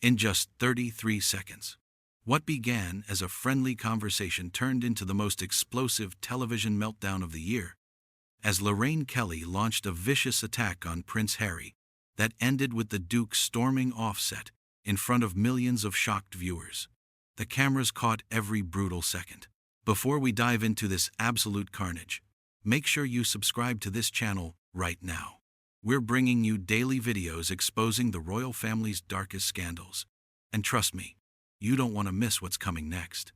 in just 33 seconds. What began as a friendly conversation turned into the most explosive television meltdown of the year, as Lorraine Kelly launched a vicious attack on Prince Harry that ended with the Duke storming off set in front of millions of shocked viewers. The cameras caught every brutal second. Before we dive into this absolute carnage, make sure you subscribe to this channel right now. We're bringing you daily videos exposing the royal family's darkest scandals. And trust me, you don't want to miss what's coming next.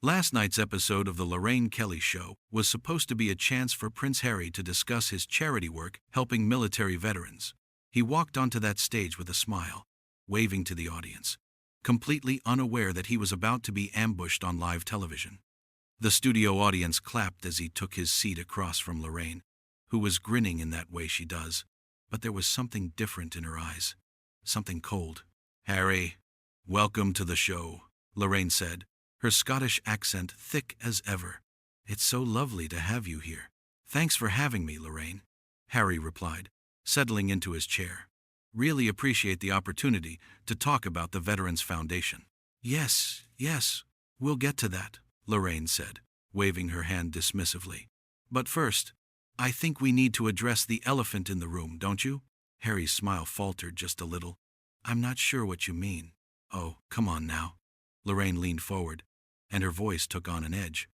Last night's episode of The Lorraine Kelly Show was supposed to be a chance for Prince Harry to discuss his charity work helping military veterans. He walked onto that stage with a smile, waving to the audience, completely unaware that he was about to be ambushed on live television. The studio audience clapped as he took his seat across from Lorraine, who was grinning in that way she does, but there was something different in her eyes, something cold. "Harry, welcome to the show," Lorraine said, her Scottish accent thick as ever. "It's so lovely to have you here." "Thanks for having me, Lorraine," Harry replied, settling into his chair. "Really appreciate the opportunity to talk about the Veterans Foundation." Yes, we'll get to that," Lorraine said, waving her hand dismissively. "But first, I think we need to address the elephant in the room, don't you?" Harry's smile faltered just a little. "I'm not sure what you mean." "Oh, come on now." Lorraine leaned forward, and her voice took on an edge.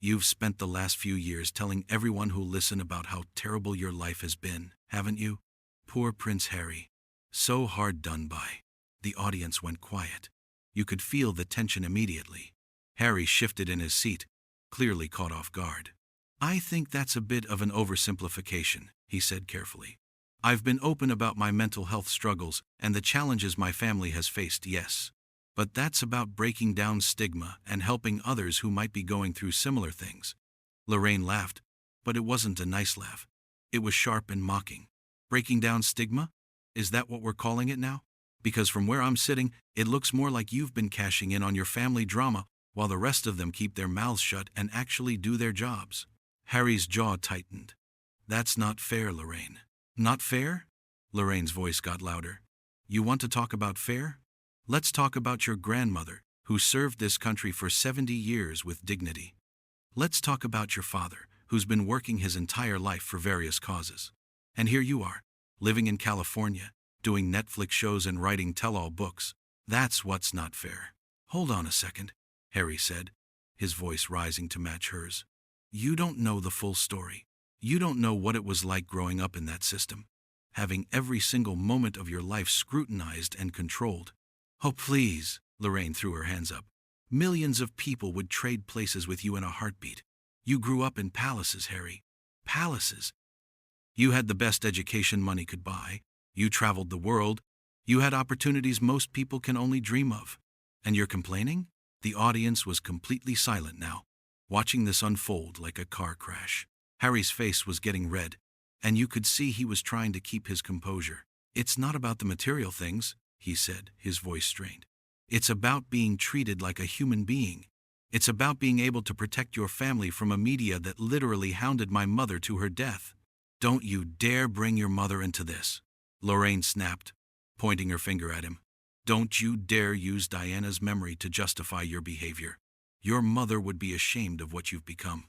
"You've spent the last few years telling everyone who'll listen about how terrible your life has been, haven't you? Poor Prince Harry. So hard done by." The audience went quiet. You could feel the tension immediately. Harry shifted in his seat, clearly caught off guard. "I think that's a bit of an oversimplification," he said carefully. "I've been open about my mental health struggles and the challenges my family has faced, yes. But that's about breaking down stigma and helping others who might be going through similar things." Lorraine laughed, but it wasn't a nice laugh. It was sharp and mocking. "Breaking down stigma? Is that what we're calling it now? Because from where I'm sitting, it looks more like you've been cashing in on your family drama while the rest of them keep their mouths shut and actually do their jobs." Harry's jaw tightened. "That's not fair, Lorraine." "Not fair?" Lorraine's voice got louder. "You want to talk about fair? Let's talk about your grandmother, who served this country for 70 years with dignity. Let's talk about your father, who's been working his entire life for various causes. And here you are, living in California, doing Netflix shows and writing tell-all books. That's what's not fair." "Hold on a second," Harry said, his voice rising to match hers. "You don't know the full story. You don't know what it was like growing up in that system, having every single moment of your life scrutinized and controlled." "Oh, please," Lorraine threw her hands up. "Millions of people would trade places with you in a heartbeat. You grew up in palaces, Harry. Palaces. You had the best education money could buy. You traveled the world. You had opportunities most people can only dream of. And you're complaining?" The audience was completely silent now, watching this unfold like a car crash. Harry's face was getting red, and you could see he was trying to keep his composure. "It's not about the material things," he said, his voice strained. "It's about being treated like a human being. It's about being able to protect your family from a media that literally hounded my mother to her death." "Don't you dare bring your mother into this," Lorraine snapped, pointing her finger at him. "Don't you dare use Diana's memory to justify your behavior. Your mother would be ashamed of what you've become."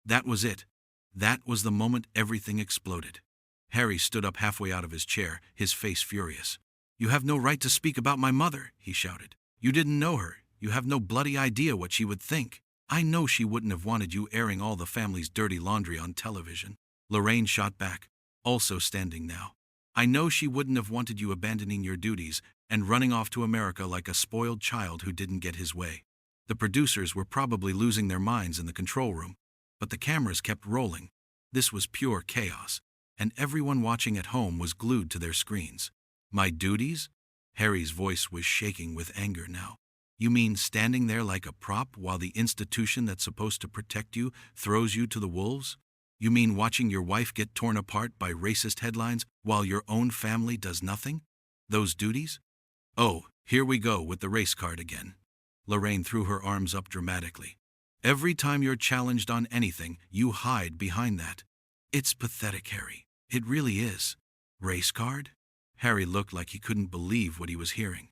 That was it. That was the moment everything exploded. Harry stood up halfway out of his chair, his face furious. "You have no right to speak about my mother," he shouted. "You didn't know her. You have no bloody idea what she would think. I know she wouldn't have wanted you airing all the family's dirty laundry on television." Lorraine shot back, also standing now. "I know she wouldn't have wanted you abandoning your duties and running off to America like a spoiled child who didn't get his way." The producers were probably losing their minds in the control room, but the cameras kept rolling. This was pure chaos, and everyone watching at home was glued to their screens. "My duties?" Harry's voice was shaking with anger now. "You mean standing there like a prop while the institution that's supposed to protect you throws you to the wolves? You mean watching your wife get torn apart by racist headlines while your own family does nothing? Those duties? Oh, here we go with the race card again." Lorraine threw her arms up dramatically. "Every time you're challenged on anything, you hide behind that. It's pathetic, Harry. It really is." "Race card?" Harry looked like he couldn't believe what he was hearing.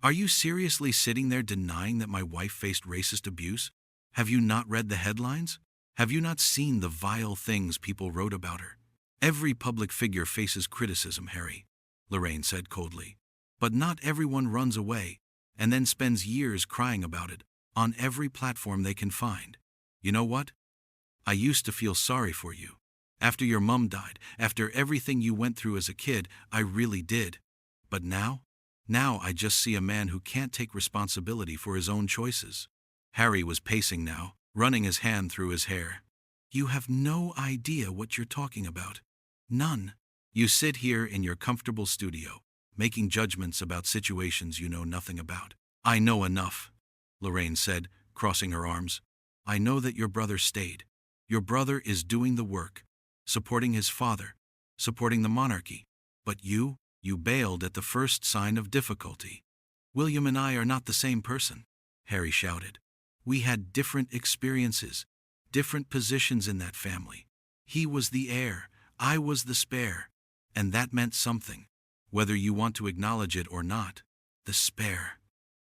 Are you seriously sitting there denying that my wife faced racist abuse? Have you not read the headlines? Have you not seen the vile things people wrote about her? Every public figure faces criticism, Harry, Lorraine said coldly. But not everyone runs away and then spends years crying about it on every platform they can find. You know what? I used to feel sorry for you. After your mom died, after everything you went through as a kid, I really did. But now I just see a man who can't take responsibility for his own choices. Harry was pacing now, running his hand through his hair. You have no idea what you're talking about. None. You sit here in your comfortable studio, making judgments about situations you know nothing about. I know enough, Lorraine said, crossing her arms. I know that your brother stayed. Your brother is doing the work, supporting his father, supporting the monarchy. But you bailed at the first sign of difficulty. William and I are not the same person, Harry shouted. We had different experiences, different positions in that family. He was the heir, I was the spare, and that meant something, whether you want to acknowledge it or not. The spare,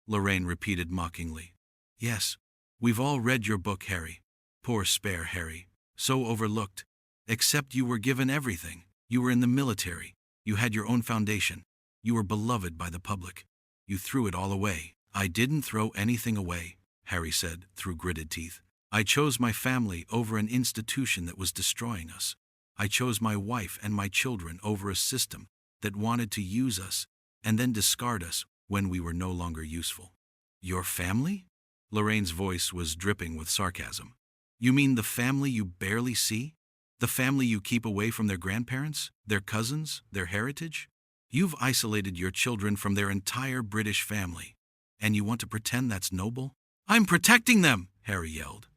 Lorraine repeated mockingly. Yes, we've all read your book, Harry. Poor spare Harry, so overlooked. Except you were given everything. You were in the military. You had your own foundation. You were beloved by the public. You threw it all away. I didn't throw anything away, Harry said through gritted teeth. I chose my family over an institution that was destroying us. I chose my wife and my children over a system that wanted to use us and then discard us when we were no longer useful. Your family? Lorraine's voice was dripping with sarcasm. You mean the family you barely see? The family you keep away from their grandparents, their cousins, their heritage? You've isolated your children from their entire British family, and you want to pretend that's noble? I'm protecting them, Harry yelled.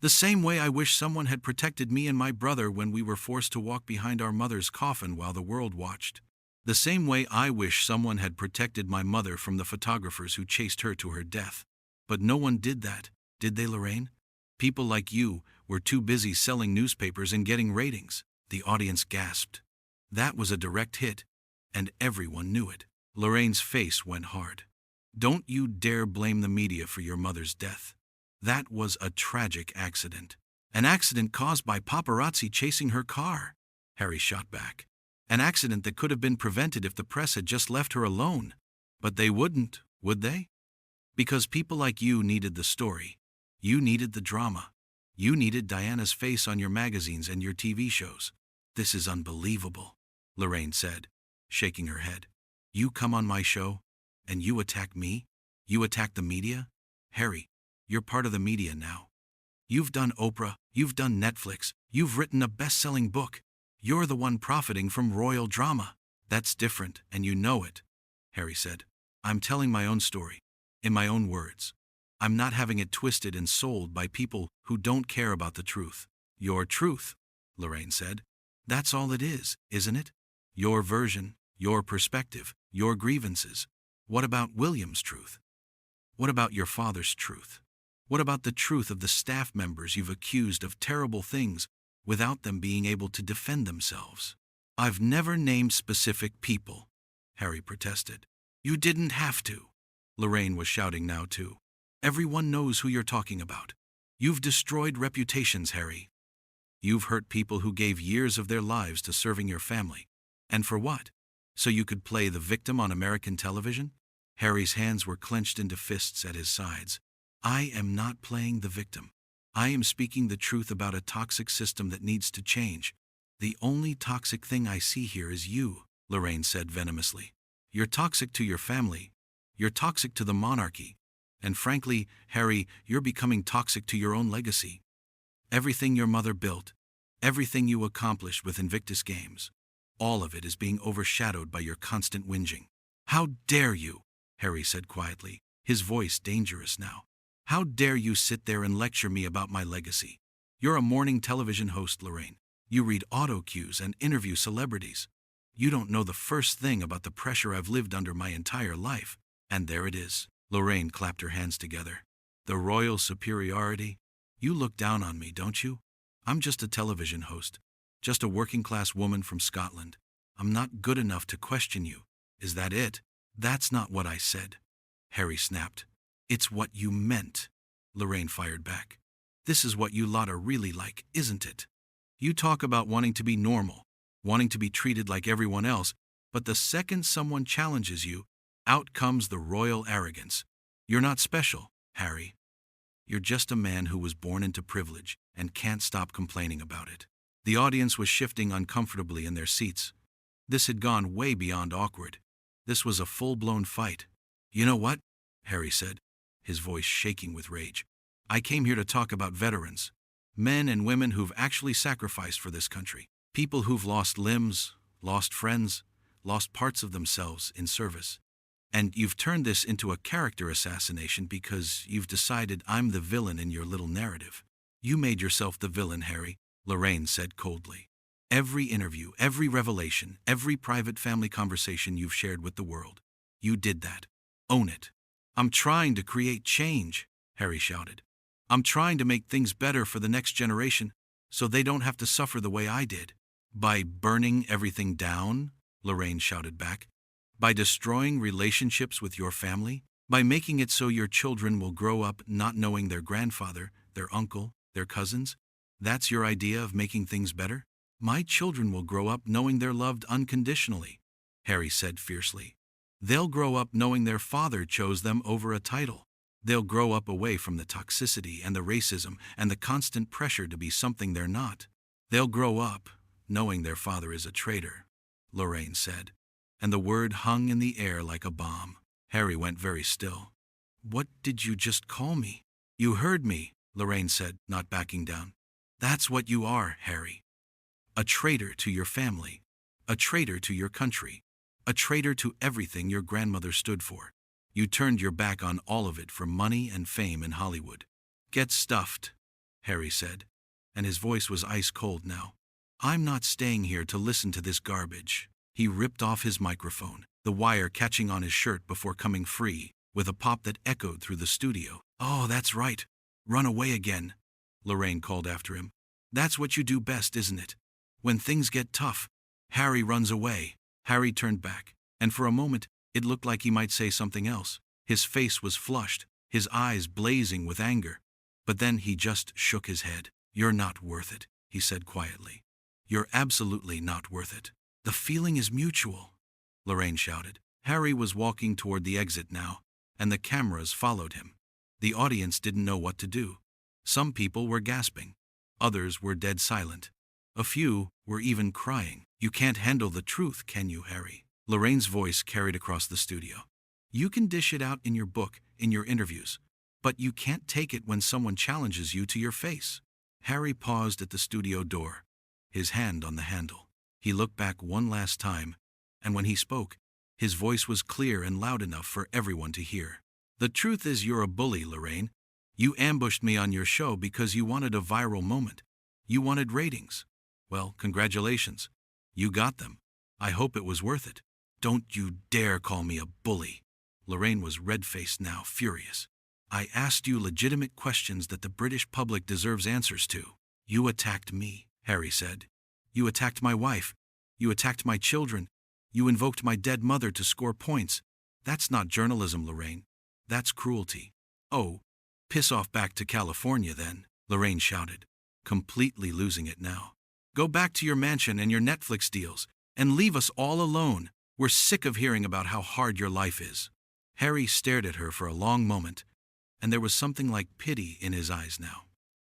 The same way I wish someone had protected me and my brother when we were forced to walk behind our mother's coffin while the world watched. The same way I wish someone had protected my mother from the photographers who chased her to her death. But no one did that, did they, Lorraine? People like you were too busy selling newspapers and getting ratings. The audience gasped. That was a direct hit, and everyone knew it. Lorraine's face went hard. Don't you dare blame the media for your mother's death. That was a tragic accident. An accident caused by paparazzi chasing her car, Harry shot back. An accident that could have been prevented if the press had just left her alone. But they wouldn't, would they? Because people like you needed the story. You needed the drama. You needed Diana's face on your magazines and your TV shows. This is unbelievable, Lorraine said, shaking her head. You come on my show, and you attack me? You attack the media? Harry, you're part of the media now. You've done Oprah, you've done Netflix, you've written a best-selling book. You're the one profiting from royal drama. That's different, and you know it, Harry said. I'm telling my own story, in my own words. I'm not having it twisted and sold by people who don't care about the truth. Your truth, Lorraine said. That's all it is, isn't it? Your version, your perspective, your grievances. What about William's truth? What about your father's truth? What about the truth of the staff members you've accused of terrible things without them being able to defend themselves? I've never named specific people, Harry protested. You didn't have to. Lorraine was shouting now too. Everyone knows who you're talking about. You've destroyed reputations, Harry. You've hurt people who gave years of their lives to serving your family. And for what? So you could play the victim on American television? Harry's hands were clenched into fists at his sides. I am not playing the victim. I am speaking the truth about a toxic system that needs to change. The only toxic thing I see here is you, Lorraine said venomously. You're toxic to your family. You're toxic to the monarchy. And frankly, Harry, you're becoming toxic to your own legacy. Everything your mother built, everything you accomplished with Invictus Games, all of it is being overshadowed by your constant whinging. How dare you, Harry said quietly, his voice dangerous now. How dare you sit there and lecture me about my legacy? You're a morning television host, Lorraine. You read auto cues and interview celebrities. You don't know the first thing about the pressure I've lived under my entire life. And there it is. Lorraine clapped her hands together. The royal superiority? You look down on me, don't you? I'm just a television host. Just a working-class woman from Scotland. I'm not good enough to question you. Is that it? That's not what I said. Harry snapped. It's what you meant, Lorraine fired back. This is what you lot are really like, isn't it? You talk about wanting to be normal, wanting to be treated like everyone else, but the second someone challenges you, out comes the royal arrogance. You're not special, Harry. You're just a man who was born into privilege and can't stop complaining about it. The audience was shifting uncomfortably in their seats. This had gone way beyond awkward. This was a full-blown fight. You know what? Harry said, his voice shaking with rage. I came here to talk about veterans. Men and women who've actually sacrificed for this country. People who've lost limbs, lost friends, lost parts of themselves in service. And you've turned this into a character assassination because you've decided I'm the villain in your little narrative. You made yourself the villain, Harry, Lorraine said coldly. Every interview, every revelation, every private family conversation you've shared with the world. You did that. Own it. I'm trying to create change, Harry shouted. I'm trying to make things better for the next generation so they don't have to suffer the way I did. By burning everything down, Lorraine shouted back. By destroying relationships with your family? By making it so your children will grow up not knowing their grandfather, their uncle, their cousins? That's your idea of making things better? My children will grow up knowing they're loved unconditionally, Harry said fiercely. They'll grow up knowing their father chose them over a title. They'll grow up away from the toxicity and the racism and the constant pressure to be something they're not. They'll grow up knowing their father is a traitor, Lorraine said. And the word hung in the air like a bomb. Harry went very still. What did you just call me? You heard me, Lorraine said, not backing down. That's what you are, Harry. A traitor to your family. A traitor to your country. A traitor to everything your grandmother stood for. You turned your back on all of it for money and fame in Hollywood. Get stuffed, Harry said, and his voice was ice cold now. I'm not staying here to listen to this garbage. He ripped off his microphone, the wire catching on his shirt before coming free, with a pop that echoed through the studio. Oh, that's right. Run away again, Lorraine called after him. That's what you do best, isn't it? When things get tough, Harry runs away. Harry turned back, and for a moment, it looked like he might say something else. His face was flushed, his eyes blazing with anger. But then he just shook his head. You're not worth it, he said quietly. You're absolutely not worth it. The feeling is mutual, Lorraine shouted. Harry was walking toward the exit now, and the cameras followed him. The audience didn't know what to do. Some people were gasping. Others were dead silent. A few were even crying. You can't handle the truth, can you, Harry? Lorraine's voice carried across the studio. You can dish it out in your book, in your interviews, but you can't take it when someone challenges you to your face. Harry paused at the studio door, his hand on the handle. He looked back one last time, and when he spoke, his voice was clear and loud enough for everyone to hear. The truth is you're a bully, Lorraine. You ambushed me on your show because you wanted a viral moment. You wanted ratings. Well, congratulations. You got them. I hope it was worth it. Don't you dare call me a bully. Lorraine was red-faced now, furious. I asked you legitimate questions that the British public deserves answers to. You attacked me, Harry said. You attacked my wife. You attacked my children. You invoked my dead mother to score points. That's not journalism, Lorraine. That's cruelty. Oh, piss off back to California then, Lorraine shouted, completely losing it now. Go back to your mansion and your Netflix deals, and leave us all alone. We're sick of hearing about how hard your life is. Harry stared at her for a long moment, and there was something like pity in his eyes now.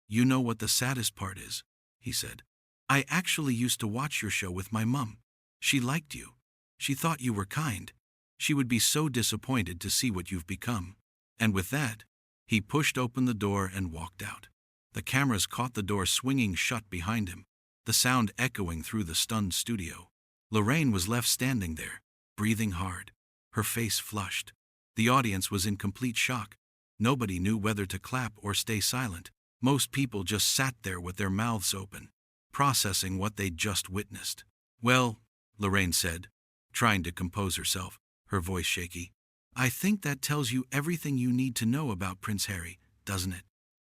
You know what the saddest part is, he said. I actually used to watch your show with my mum. She liked you. She thought you were kind. She would be so disappointed to see what you've become. And with that, he pushed open the door and walked out. The cameras caught the door swinging shut behind him, the sound echoing through the stunned studio. Lorraine was left standing there, breathing hard, her face flushed. The audience was in complete shock. Nobody knew whether to clap or stay silent. Most people just sat there with their mouths open, processing what they'd just witnessed. Well, Lorraine said, trying to compose herself, her voice shaky. I think that tells you everything you need to know about Prince Harry, doesn't it?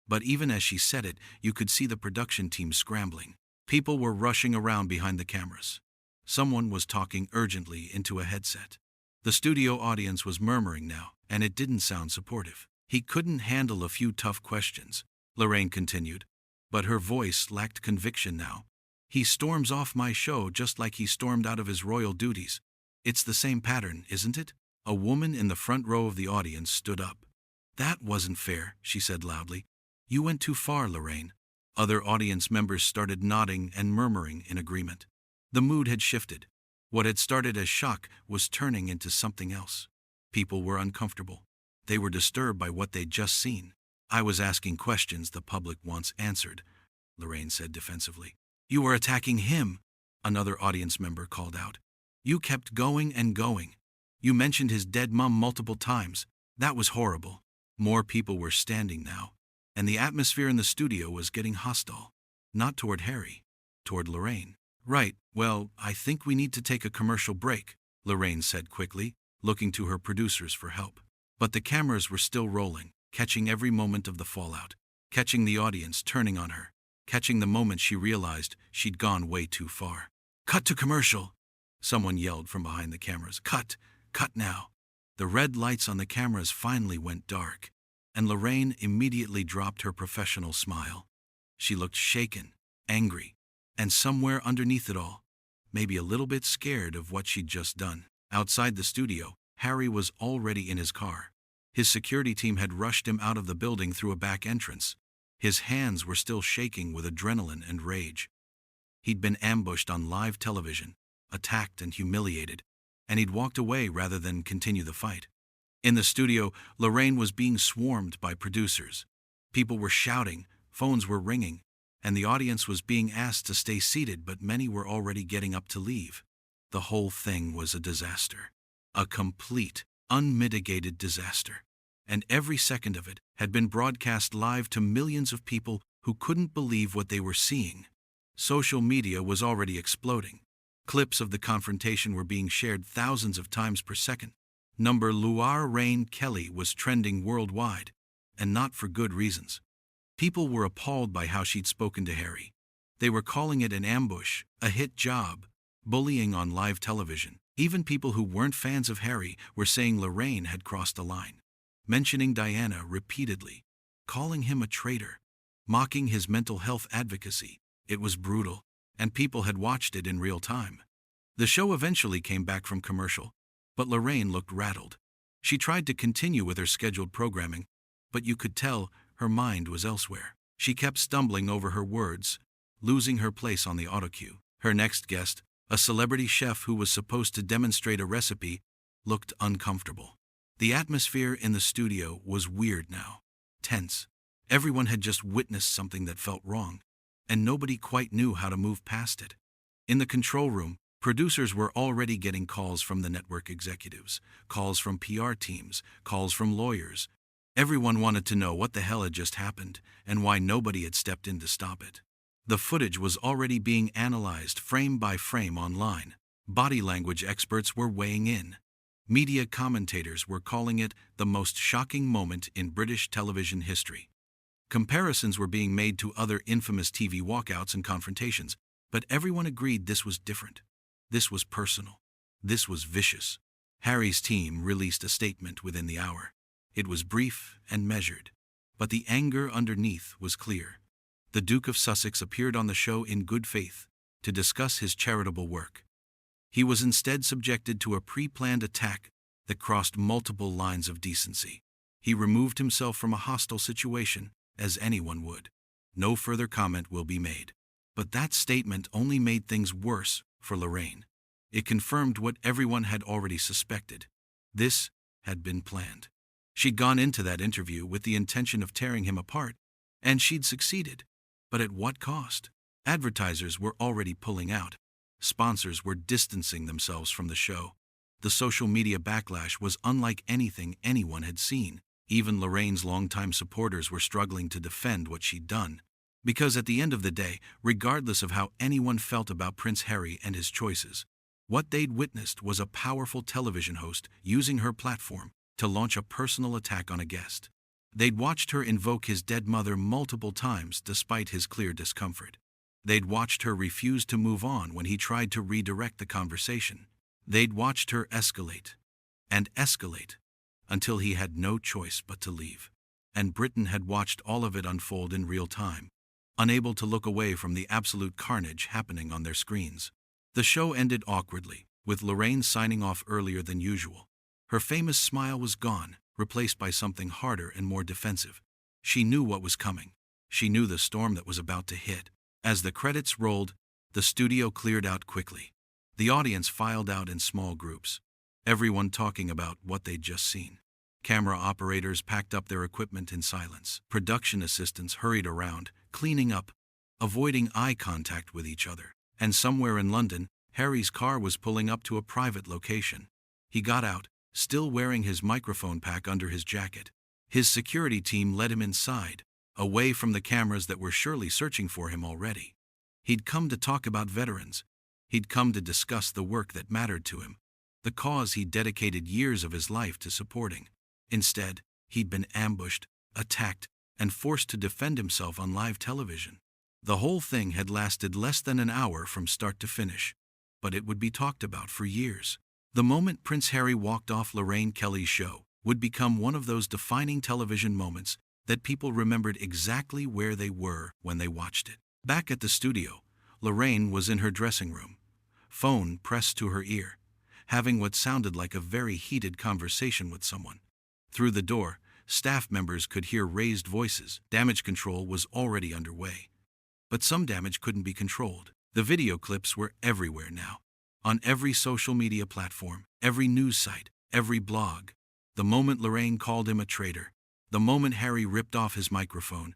But even as she said it, you could see the production team scrambling. People were rushing around behind the cameras. Someone was talking urgently into a headset. The studio audience was murmuring now, and it didn't sound supportive. He couldn't handle a few tough questions, Lorraine continued, but her voice lacked conviction now. He storms off my show just like he stormed out of his royal duties. It's the same pattern, isn't it? A woman in the front row of the audience stood up. That wasn't fair, she said loudly. You went too far, Lorraine. Other audience members started nodding and murmuring in agreement. The mood had shifted. What had started as shock was turning into something else. People were uncomfortable. They were disturbed by what they'd just seen. I was asking questions the public wants answered, Lorraine said defensively. You were attacking him, another audience member called out. You kept going and going. You mentioned his dead mom multiple times. That was horrible. More people were standing now, and the atmosphere in the studio was getting hostile. Not toward Harry, toward Lorraine. Right, well, I think we need to take a commercial break, Lorraine said quickly, looking to her producers for help. But the cameras were still rolling, catching every moment of the fallout, catching the audience turning on her, catching the moment she realized she'd gone way too far. Cut to commercial! Someone yelled from behind the cameras. Cut! Cut now! The red lights on the cameras finally went dark, and Lorraine immediately dropped her professional smile. She looked shaken, angry, and somewhere underneath it all, maybe a little bit scared of what she'd just done. Outside the studio, Harry was already in his car. His security team had rushed him out of the building through a back entrance. His hands were still shaking with adrenaline and rage. He'd been ambushed on live television, attacked and humiliated, and he'd walked away rather than continue the fight. In the studio, Lorraine was being swarmed by producers. People were shouting, phones were ringing, and the audience was being asked to stay seated, but many were already getting up to leave. The whole thing was a disaster. A complete, unmitigated disaster. And every second of it had been broadcast live to millions of people who couldn't believe what they were seeing. Social media was already exploding. Clips of the confrontation were being shared thousands of times per second. Lorraine Kelly was trending worldwide, and not for good reasons. People were appalled by how she'd spoken to Harry. They were calling it an ambush, a hit job, bullying on live television. Even people who weren't fans of Harry were saying Lorraine had crossed a line, mentioning Diana repeatedly, calling him a traitor, mocking his mental health advocacy. It was brutal, and people had watched it in real time. The show eventually came back from commercial, but Lorraine looked rattled. She tried to continue with her scheduled programming, but you could tell her mind was elsewhere. She kept stumbling over her words, losing her place on the autocue. Her next guest, a celebrity chef who was supposed to demonstrate a recipe, looked uncomfortable. The atmosphere in the studio was weird now, tense. Everyone had just witnessed something that felt wrong, and nobody quite knew how to move past it. In the control room, producers were already getting calls from the network executives, calls from PR teams, calls from lawyers. Everyone wanted to know what the hell had just happened and why nobody had stepped in to stop it. The footage was already being analyzed frame by frame online. Body language experts were weighing in. Media commentators were calling it the most shocking moment in British television history. Comparisons were being made to other infamous TV walkouts and confrontations, but everyone agreed this was different. This was personal. This was vicious. Harry's team released a statement within the hour. It was brief and measured, but the anger underneath was clear. The Duke of Sussex appeared on the show in good faith to discuss his charitable work. He was instead subjected to a pre-planned attack that crossed multiple lines of decency. He removed himself from a hostile situation, as anyone would. No further comment will be made. But that statement only made things worse for Lorraine. It confirmed what everyone had already suspected. This had been planned. She'd gone into that interview with the intention of tearing him apart, and she'd succeeded. But at what cost? Advertisers were already pulling out. Sponsors were distancing themselves from the show. The social media backlash was unlike anything anyone had seen. Even Lorraine's longtime supporters were struggling to defend what she'd done. Because at the end of the day, regardless of how anyone felt about Prince Harry and his choices, what they'd witnessed was a powerful television host using her platform to launch a personal attack on a guest. They'd watched her invoke his dead mother multiple times despite his clear discomfort. They'd watched her refuse to move on when he tried to redirect the conversation. They'd watched her escalate and escalate until he had no choice but to leave. And Britain had watched all of it unfold in real time, unable to look away from the absolute carnage happening on their screens. The show ended awkwardly, with Lorraine signing off earlier than usual. Her famous smile was gone, replaced by something harder and more defensive. She knew what was coming. She knew the storm that was about to hit. As the credits rolled, the studio cleared out quickly. The audience filed out in small groups, everyone talking about what they'd just seen. Camera operators packed up their equipment in silence. Production assistants hurried around, cleaning up, avoiding eye contact with each other. And somewhere in London, Harry's car was pulling up to a private location. He got out, still wearing his microphone pack under his jacket. His security team led him inside, away from the cameras that were surely searching for him already. He'd come to talk about veterans. He'd come to discuss the work that mattered to him, the cause he'd dedicated years of his life to supporting. Instead, he'd been ambushed, attacked, and forced to defend himself on live television. The whole thing had lasted less than an hour from start to finish, but it would be talked about for years. The moment Prince Harry walked off Lorraine Kelly's show would become one of those defining television moments that people remembered exactly where they were when they watched it. Back at the studio, Lorraine was in her dressing room, phone pressed to her ear, having what sounded like a very heated conversation with someone. Through the door, staff members could hear raised voices. Damage control was already underway. But some damage couldn't be controlled. The video clips were everywhere now. On every social media platform, every news site, every blog. The moment Lorraine called him a traitor, the moment Harry ripped off his microphone,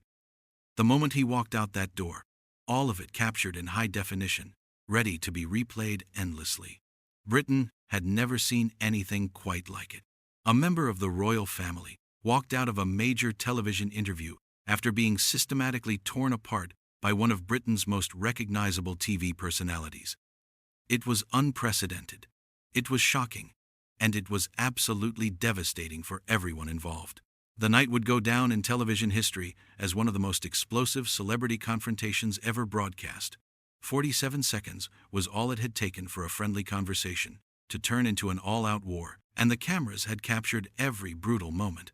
the moment he walked out that door, all of it captured in high definition, ready to be replayed endlessly. Britain had never seen anything quite like it. A member of the royal family walked out of a major television interview after being systematically torn apart by one of Britain's most recognizable TV personalities. It was unprecedented, it was shocking, and it was absolutely devastating for everyone involved. The night would go down in television history as one of the most explosive celebrity confrontations ever broadcast. 47 seconds was all it had taken for a friendly conversation to turn into an all-out war, and the cameras had captured every brutal moment.